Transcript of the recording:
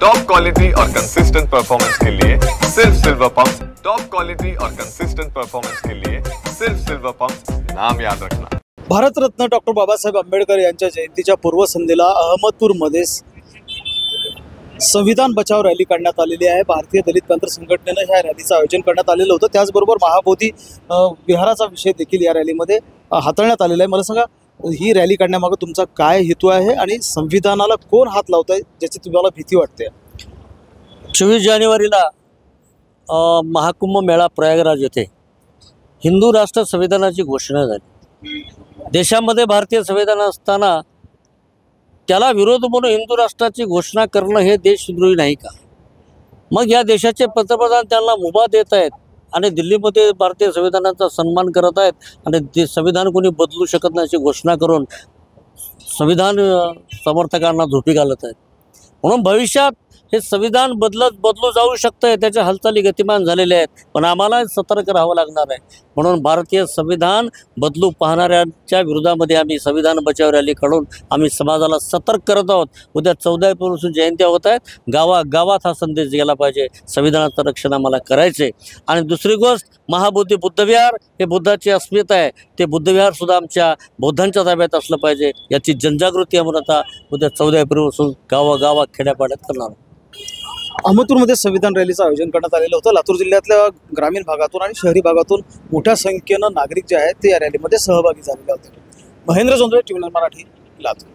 Top quality और consistent performance के लिए सिर्फ सिल्वर पंप्स। टॉप क्वालिटी और कंसिस्टेंट परफॉर्मेंस के लिए सिर्फ सिल्वर पंप्स, नाम याद रखना। भारतरत्न डॉक्टर बाबासाहेब आंबेडकर यांच्या जयंतीच्या पूर्वसंध्येला अहमदपूरमध्ये संविधान बचाव रॅली काढण्यात आलेली आहे। भारतीय दलित पॅंथर संघटनेने ह्या रॅलीचं आयोजन करण्यात आलेलं होतं। त्याचबरोबर महाबोधी विहाराचा विषय देखील या रॅलीमध्ये हाताळण्यात आलेला आहे। मला सांगा, ही रॅली काढण्यामागे तुमचा काय हेतू आहे आणि संविधानाला कोण हात लावत आहे ज्याची तुम्हाला भीती वाटते? 24 जानेवारीला महाकुंभ मेळा प्रयागराज येथे हिंदू राष्ट्र संविधानाची घोषणा झाली। देशामध्ये भारतीय संविधान असताना त्याला विरोध म्हणून हिंदू राष्ट्राची घोषणा करणं हे देशद्रोही नाही का? मग या देशाचे पंतप्रधान त्यांना मुभा देत आहेत आणि दिल्लीमध्ये भारतीय संविधानाचा सन्मान करत आहेत आणि ते संविधान कोणी बदलू शकत नाही अशी घोषणा करून संविधान समर्थकांना झोपी घालत आहेत। म्हणून भविष्यात हे संविधान बदलू जाऊ शकतं, त्याच्या हालचाली गतिमान झालेल्या आहेत, पण आम्हाला सतर्क राहावं लागणार आहे। म्हणून भारतीय संविधान बदलू पाहणाऱ्यांच्या विरोधामध्ये आम्ही संविधान बचाव रॅली काढून आम्ही समाजाला सतर्क करत आहोत। उद्या 14 एप्रिलपासून जयंत्या होत आहेत, गावागावात हा संदेश गेला पाहिजे, संविधानाचं रक्षण आम्हाला करायचे। आणि दुसरी गोष्ट, महाबोधी बुद्धविहार हे बुद्धाची अस्मिता आहे, ते बुद्धविहारसुद्धा आमच्या बौद्धांच्या ताब्यात असलं पाहिजे, याची जनजागृती आम्ही आता उद्या 14 एप्रिलपासून गावागावात खेड्यापाड्यात करणार आहोत। अहमदपूरमध्ये संविधान रॅलीचं आयोजन करण्यात आलेलं होतं। लातूर जिल्ह्यातल्या ग्रामीण भागातून आणि शहरी भागातून मोठ्या संख्येनं नागरिक जे आहेत ते या रॅलीमध्ये सहभागी झालेले होते। महेंद्र जोंधळे, टीव्ही मराठी, लातूर।